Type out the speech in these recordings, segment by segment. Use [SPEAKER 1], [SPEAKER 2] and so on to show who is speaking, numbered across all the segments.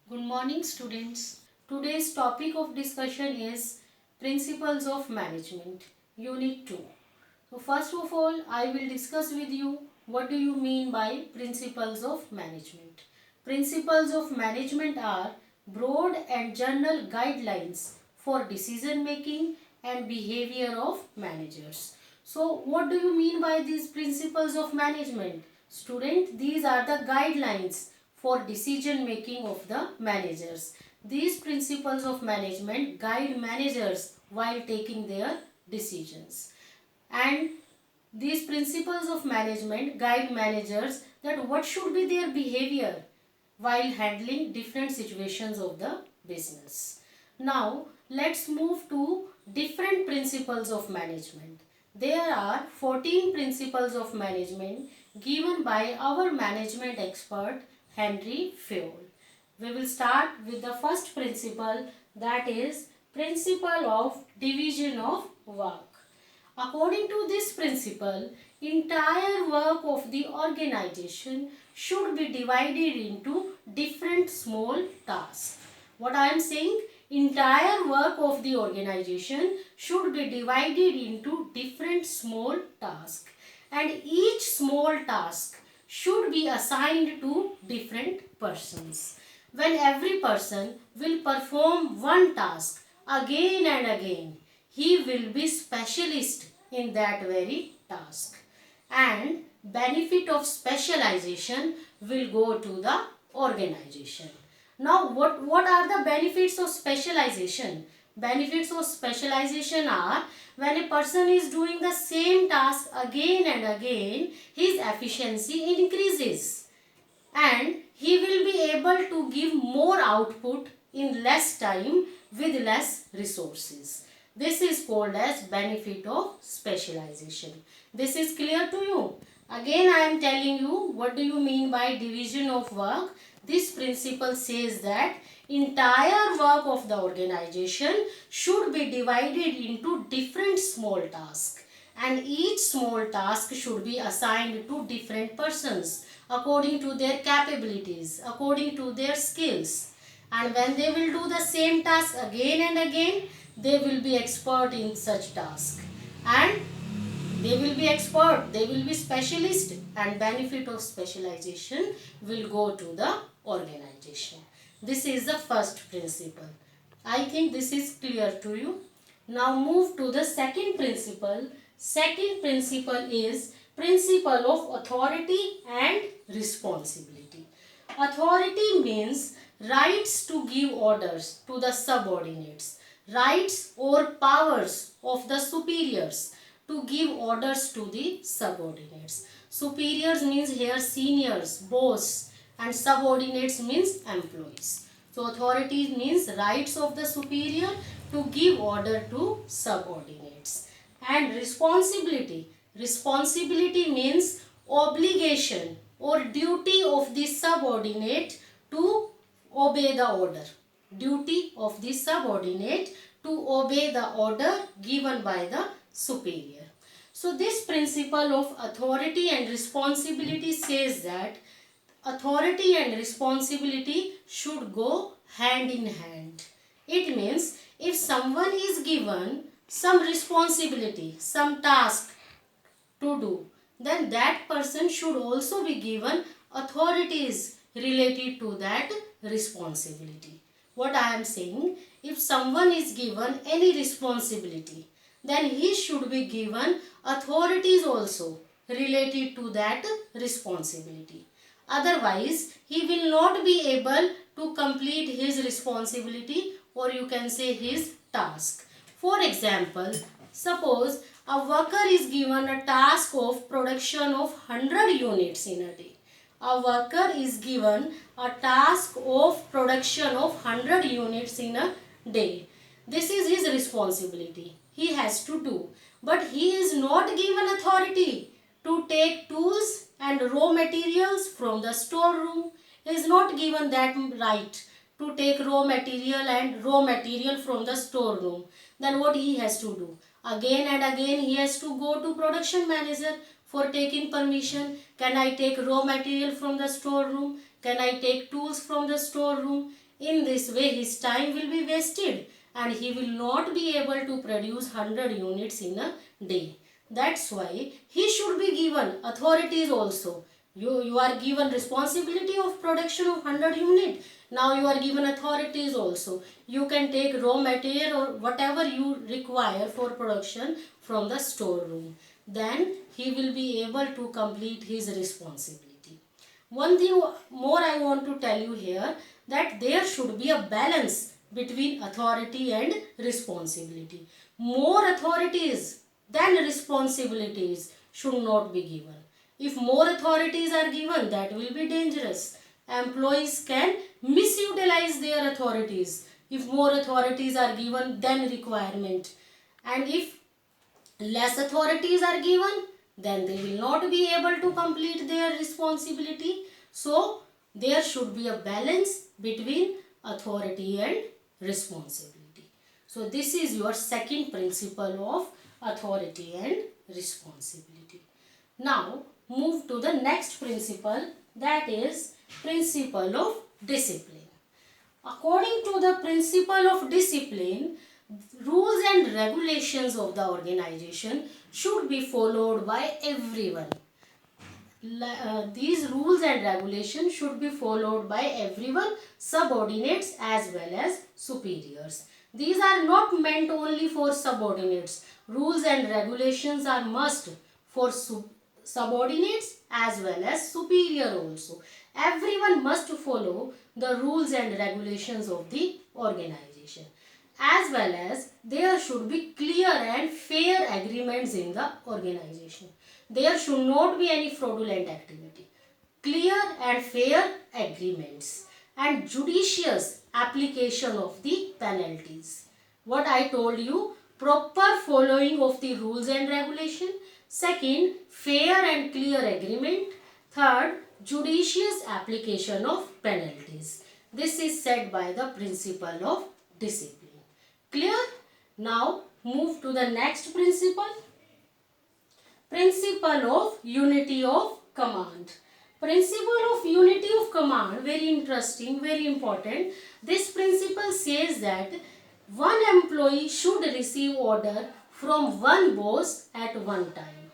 [SPEAKER 1] Good morning, students. Today's topic of discussion is Principles of Management, Unit 2. So, first of all, I will discuss with you what do you mean by Principles of Management. Principles of Management are broad and general guidelines for decision making and behavior of managers. So, what do you mean by these Principles of Management? Student, these are the guidelines for decision making of the managers. These principles of management guide managers while taking their decisions. And these principles of management guide managers that what should be their behavior while handling different situations of the business. Now, let's move to different principles of management. There are 14 principles of management given by our management expert Henry Fayol. We will start with the first principle, that is principle of division of work. According to this principle, entire work of the organization should be divided into different small tasks. What I am saying, entire work of the organization should be divided into different small tasks, and each small task should be assigned to different persons. When every person will perform one task again and again, he will be specialist in that very task, and benefit of specialization will go to the organization. Now what are the benefits of specialization? Benefits of specialization are when a person is doing the same task again and again, his efficiency increases and he will be able to give more output in less time with less resources. This is called as benefit of specialization. This is clear to you? Again I am telling you what do you mean by division of work. This principle says that entire work of the organization should be divided into different small tasks, and each small task should be assigned to different persons according to their capabilities, according to their skills. And when they will do the same task again and again, they will be expert in such task. And they will be expert, they will be specialist, and benefit of specialization will go to the organization. This is the first principle. I think this is clear to you. Now move to the second principle. Second principle is principle of authority and responsibility. Authority means rights to give orders to the subordinates, rights or powers of the superiors to give orders to the subordinates. Superiors means here seniors, boss, and subordinates means employees. So authority means rights of the superior to give order to subordinates. And responsibility. Responsibility means obligation or duty of the subordinate to obey the order. Duty of the subordinate to obey the order given by the superior. So this principle of authority and responsibility says that authority and responsibility should go hand in hand. It means if someone is given some responsibility, some task to do, then that person should also be given authorities related to that responsibility. What I am saying, if someone is given any responsibility, then he should be given authorities also related to that responsibility. Otherwise, he will not be able to complete his responsibility, or you can say his task. For example, suppose a worker is given a task of production of 100 units in a day. A worker is given a task of production of 100 units in a day. This is his responsibility. He has to do. But he is not given authority to take tools and raw materials from the storeroom. He is not given that right to take raw material from the storeroom. Then what he has to do? Again and again he has to go to production manager for taking permission. Can I take raw material from the storeroom? Can I take tools from the storeroom? In this way his time will be wasted and he will not be able to produce 100 units in a day. That's why he should be given authorities also. You are given responsibility of production of 100 unit. Now you are given authorities also. You can take raw material or whatever you require for production from the storeroom. Then he will be able to complete his responsibility. One thing more I want to tell you here, that there should be a balance between authority and responsibility. More authorities than responsibilities should not be given. If more authorities are given, that will be dangerous. Employees can misutilize their authorities if more authorities are given than requirement. And if less authorities are given, then they will not be able to complete their responsibility. So there should be a balance between authority and responsibility. So this is your second principle of authority and responsibility. Now move to the next principle, that is principle of discipline. According to the principle of discipline, rules and regulations of the organization should be followed by everyone. These rules and regulations should be followed by everyone, subordinates as well as superiors. These are not meant only for subordinates. Rules and regulations are must for subordinates as well as superior also. Everyone must follow the rules and regulations of the organization. As well as there should be clear and fair agreements in the organization. There should not be any fraudulent activity. Clear and fair agreements and judicious application of the penalties. What I told you, proper following of the rules and regulation. Second, fair and clear agreement. Third, judicious application of penalties. This is said by the principle of discipline. Clear? Now move to the next principle. Principle of unity of command. Principle of unity of command, very interesting, very important. This principle says that one employee should receive order from one boss at one time,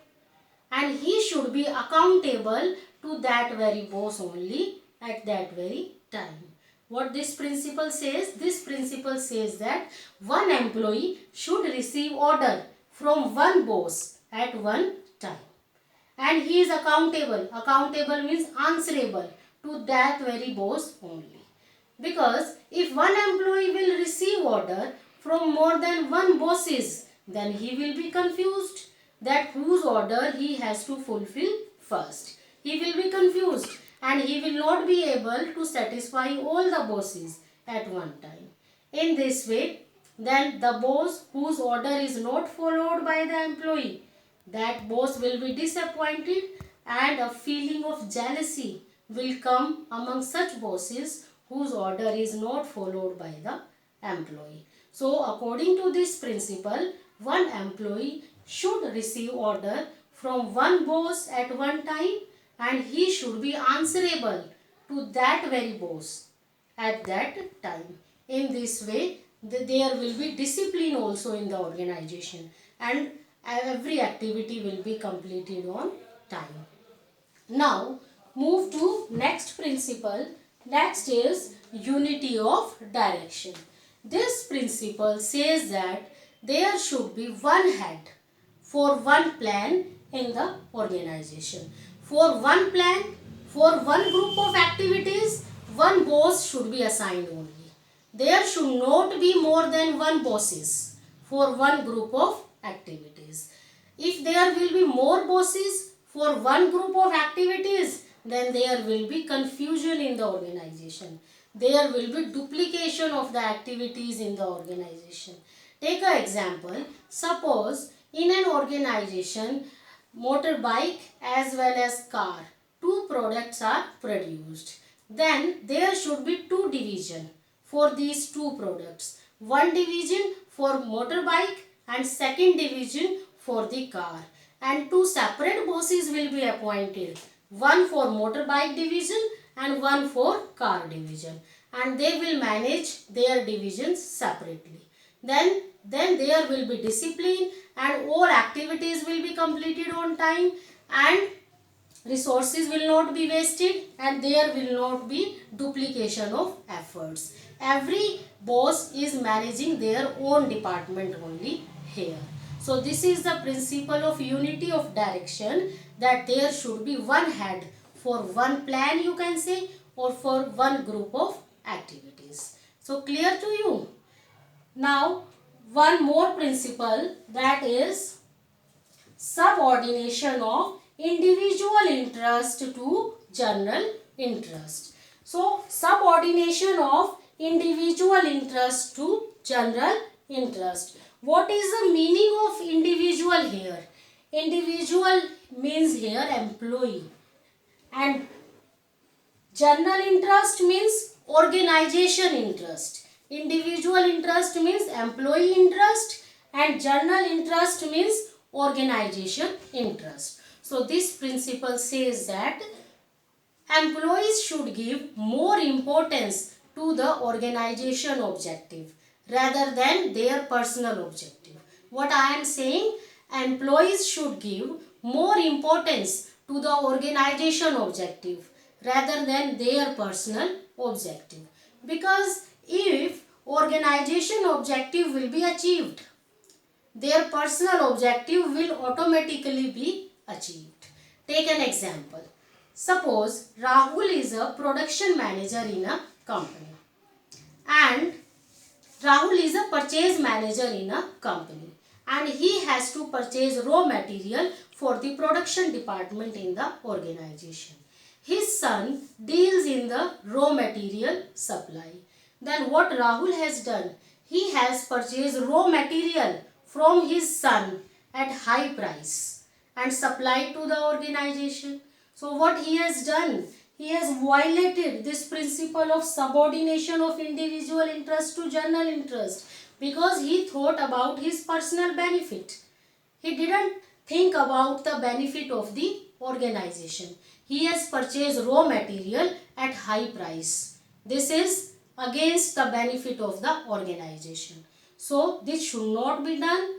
[SPEAKER 1] and he should be accountable to that very boss only at that very time. What this principle says? This principle says that one employee should receive order from one boss at one time, and he is accountable. Accountable means answerable to that very boss only. Because if one employee will receive order from more than one bosses, then he will be confused that whose order he has to fulfill first. He will be confused and he will not be able to satisfy all the bosses at one time. In this way, then the boss whose order is not followed by the employee, that boss will be disappointed and a feeling of jealousy will come among such bosses whose order is not followed by the employee. So according to this principle, one employee should receive order from one boss at one time and he should be answerable to that very boss at that time. In this way, there will be discipline also in the organization and every activity will be completed on time. Now move to next principle. Next is unity of direction. This principle says that there should be one head for one plan in the organization. For one plan, for one group of activities, one boss should be assigned only. There should not be more than one bosses for one group of activities. If there will be more bosses for one group of activities, then there will be confusion in the organization. There will be duplication of the activities in the organization. Take an example. Suppose in an organization, motorbike as well as car, two products are produced. Then there should be two divisions for these two products. One division for motorbike and second division for the car. And two separate bosses will be appointed. One for motorbike division and one for car division. and they will manage their divisions separately. Then there will be discipline and all activities will be completed on time and resources will not be wasted and there will not be duplication of efforts. Every boss is managing their own department only here. So this is the principle of unity of direction, that there should be one head for one plan, you can say, or for one group of activities. So clear to you? Now one more principle, that is subordination of individual interest to general interest. So subordination of individual interest to general interest. What is the meaning of individual here? Individual means here employee, and general interest means organization interest. Individual interest means employee interest and general interest means organization interest. So this principle says that employees should give more importance to the organization objective rather than their personal objective. What I am saying, employees should give more importance to the organization objective rather than their personal objective. Because if organization objective will be achieved, their personal objective will automatically be achieved. Take an example. Suppose Rahul is a production manager in a company and Rahul is a purchase manager in a company and he has to purchase raw material for the production department in the organization. His son deals in the raw material supply. Then what Rahul has done? He has purchased raw material from his son at high price and supplied to the organization. So what he has done? He has violated this principle of subordination of individual interest to general interest because he thought about his personal benefit. He didn't think about the benefit of the organization. He has purchased raw material at high price. This is against the benefit of the organization. So this should not be done.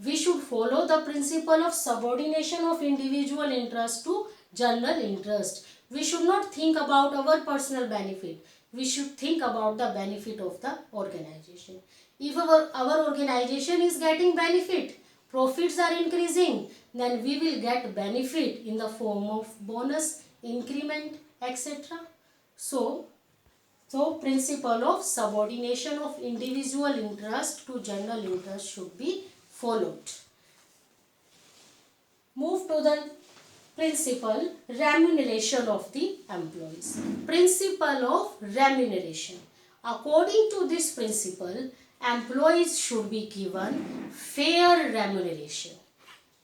[SPEAKER 1] We should follow the principle of subordination of individual interest to general interest. We should not think about our personal benefit. We should think about the benefit of the organization. If our organization is getting benefit, profits are increasing, then we will get benefit in the form of bonus, increment, etc. So principle of subordination of individual interest to general interest should be followed. Move to the principle remuneration of the employees. Principle of remuneration. According to this principle, employees should be given fair remuneration.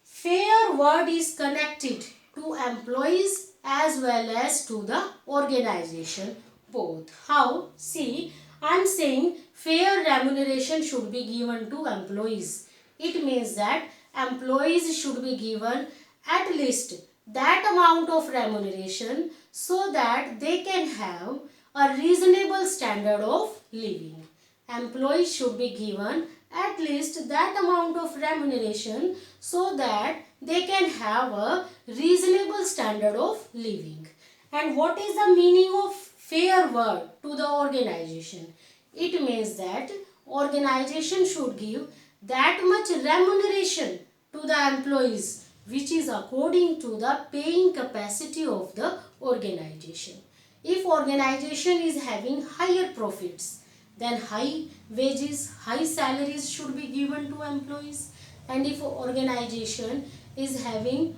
[SPEAKER 1] Fair word is connected to employees as well as to the organization both. How? See, I am saying fair remuneration should be given to employees. It means that employees should be given at least that amount of remuneration so that they can have a reasonable standard of living. Employees should be given at least that amount of remuneration so that they can have a reasonable standard of living. And what is the meaning of fair word to the organization? It means that organization should give that much remuneration to the employees which is according to the paying capacity of the organization. If organization is having higher profits, then high wages, high salaries should be given to employees. And if organization is having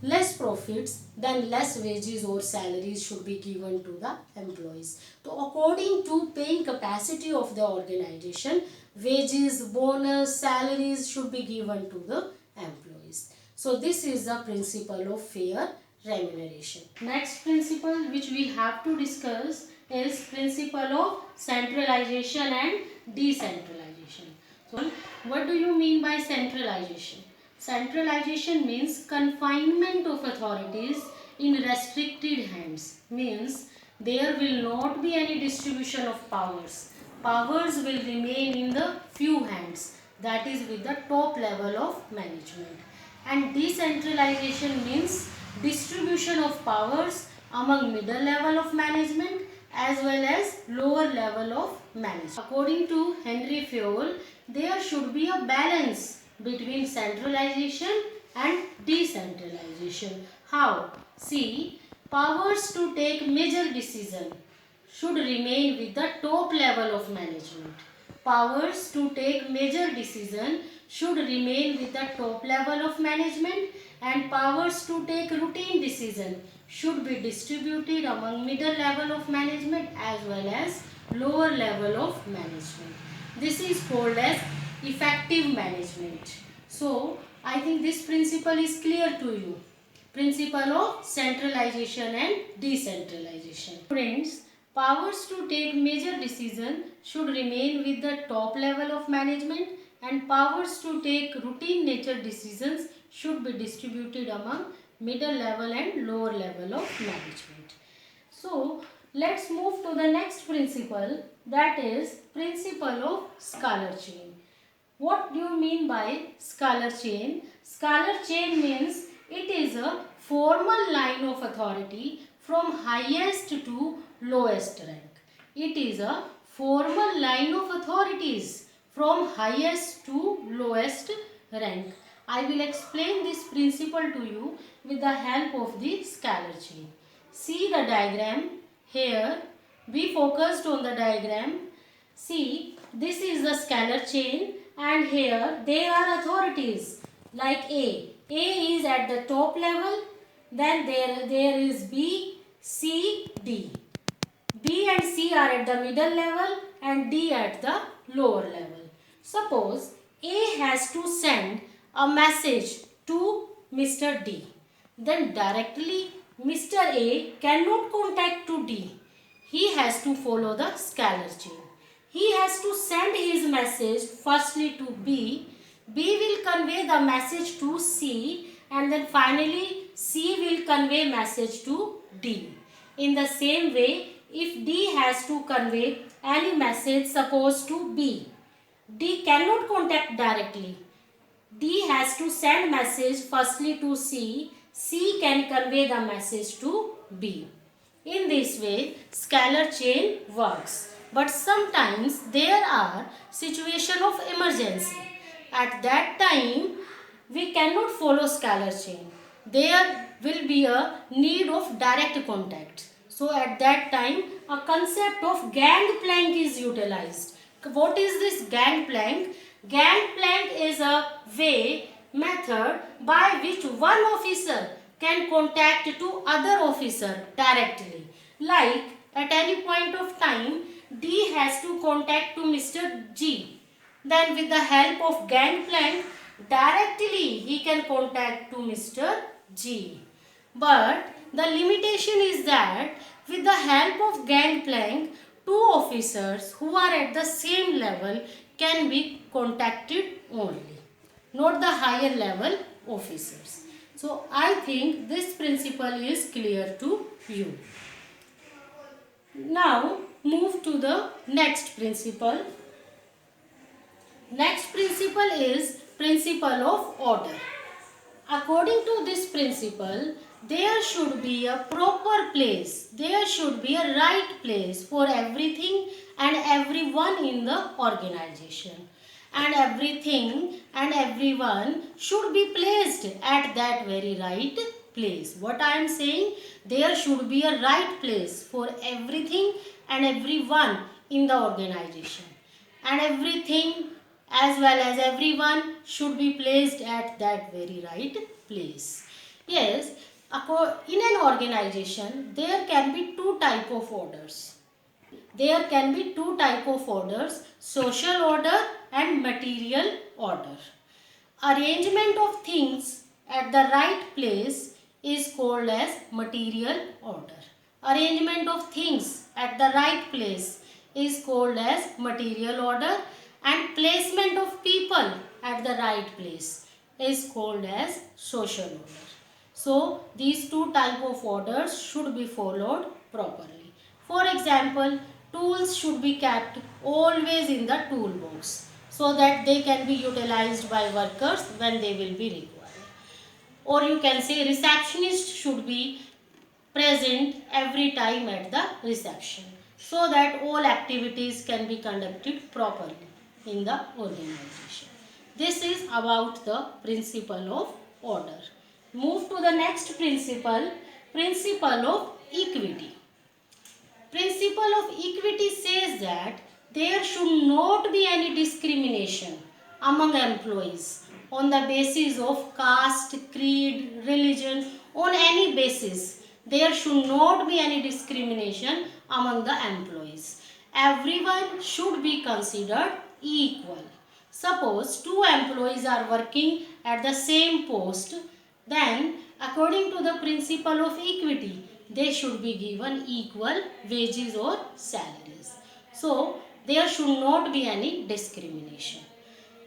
[SPEAKER 1] less profits, then less wages or salaries should be given to the employees. So according to paying capacity of the organization, wages, bonus, salaries should be given to the employees. So this is the principle of fair remuneration. Next principle which we have to discuss is principle of centralization and decentralization. So what do you mean by centralization? Centralization means confinement of authorities in restricted hands. Means there will not be any distribution of powers. Powers will remain in the few hands, that is with the top level of management. And decentralization means distribution of powers among middle level of management as well as lower level of management. According to Henry Fayol, there should be a balance between centralization and decentralization. How? See, powers to take major decision should remain with the top level of management. Powers to take major decision should remain with the top level of management, and powers to take routine decision should be distributed among middle level of management as well as lower level of management. This is called as effective management. So, I think this principle is clear to you. Principle of centralization and decentralization. Friends, powers to take major decision should remain with the top level of management, and powers to take routine nature decisions should be distributed among middle level and lower level of management. So, let's move to the next principle, that is principle of scalar chain. What do you mean by scalar chain? Scalar chain means it is a formal line of authority from highest to lowest rank. It is a formal line of authorities from highest to lowest rank. I will explain this principle to you with the help of the scalar chain. See the diagram here. We focused on the diagram. See, this is the scalar chain, and here they are authorities like A. A is at the top level, then there is B, C, D. B and C are at the middle level and D at the lower level. Suppose A has to send a message to Mr. D. Then directly Mr. A cannot contact to D. He has to follow the scalar chain. He has to send his message firstly to B. B will convey the message to C, and then finally C will convey message to D. In the same way, if D has to convey any message suppose to B, D cannot contact directly. D has to send message firstly to C. C can convey the message to B. In this way, scalar chain works. But sometimes there are situations of emergency. At that time, we cannot follow scalar chain. There will be a need of direct contact. So at that time, a concept of gangplank is utilized. What is this gangplank? Gangplank is a method by which one officer can contact to other officer directly. Like at any point of time, D has to contact to Mr. G. Then with the help of gangplank, directly he can contact to Mr. G. But the limitation is that with the help of gangplank, two officers who are at the same level can be contacted only, not the higher level officers. So I think this principle is clear to you. Now move to the next principle. Next principle is principle of order. According to this principle, there should be a proper place, there should be a right place for everything and everyone in the organization. And everything and everyone should be placed at that very right place. What I am saying, there should be a right place for everything and everyone in the organization. And everything as well as everyone should be placed at that very right place. Yes, in an organization, there can be two type of orders. There can be two type of orders, social order and material order. Arrangement of things at the right place is called as material order. Arrangement of things at the right place is called as material order, and placement of people at the right place is called as social order. So these two type of orders should be followed properly. example, tools should be kept always in the toolbox so that they can be utilized by workers when they will be required. Or you can say receptionist should be present every time at the reception so that all activities can be conducted properly in the organization. This is about the principle of order. Move to the next principle, principle of equity. Principle of equity says that there should not be any discrimination among employees on the basis of caste, creed, religion, on any basis. There should not be any discrimination among the employees. Everyone should be considered equal. Suppose two employees are working at the same post, then according to the principle of equity, they should be given equal wages or salaries. So, there should not be any discrimination.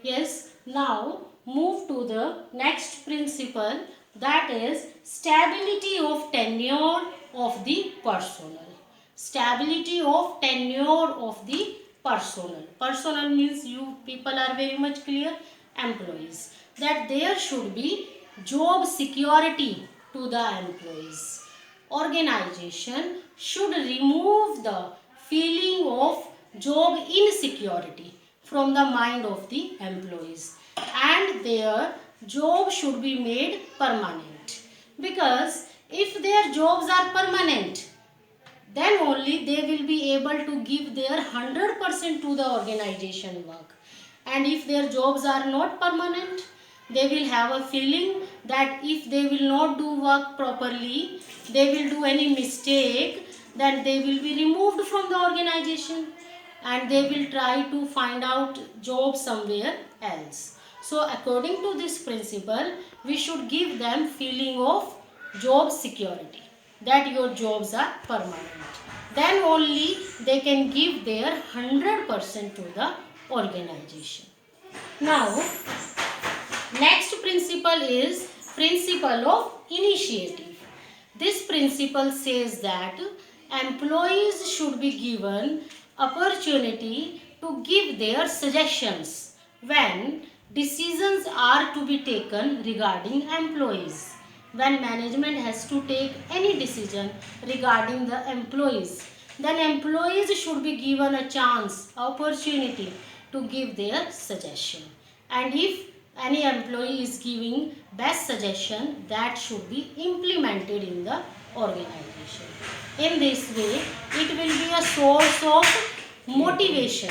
[SPEAKER 1] Yes, now move to the next principle, that is stability of tenure of the personnel. Stability of tenure of the personnel. Personnel means you people are very much clear, employees. That there should be job security to the employees. Organization should remove the feeling of job insecurity from the mind of the employees, and their job should be made permanent, because if their jobs are permanent, then only they will be able to give their 100% to the organization work. And if their jobs are not permanent, they will have a feeling that if they will not do work properly, they will do any mistake, then they will be removed from the organization and they will try to find out job somewhere else. So according to this principle, we should give them feeling of job security, that your jobs are permanent. Then only they can give their 100% to the organization. Now, next principle is principle of initiative. This principle says that employees should be given opportunity to give their suggestions when decisions are to be taken regarding employees. When management has to take any decision regarding the employees, then employees should be given a chance, opportunity to give their suggestion. And if any employee is giving best suggestion, that should be implemented in the organization. In this way, it will be a source of motivation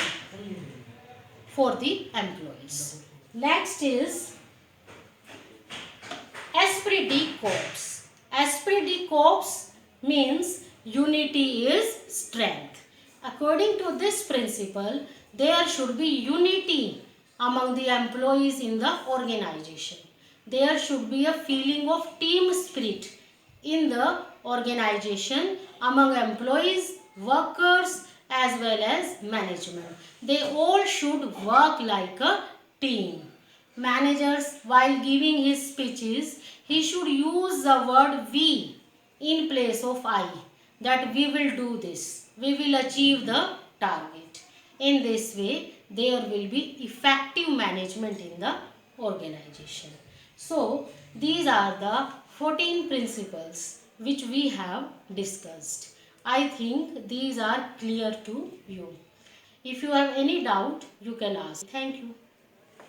[SPEAKER 1] for the employees. Next is esprit de corps. Esprit de corps means unity is strength. According to this principle, there should be unity among the employees in the organization. There should be a feeling of team spirit in the organization among employees, workers as well as management. They all should work like a team. Managers, while giving his speeches, he should use the word we in place of I, that we will do this, we will achieve the target. In this way, there will be effective management in the organization. So, these are the 14 principles which we have discussed. I think these are clear to you. If you have any doubt, you can ask. Thank you.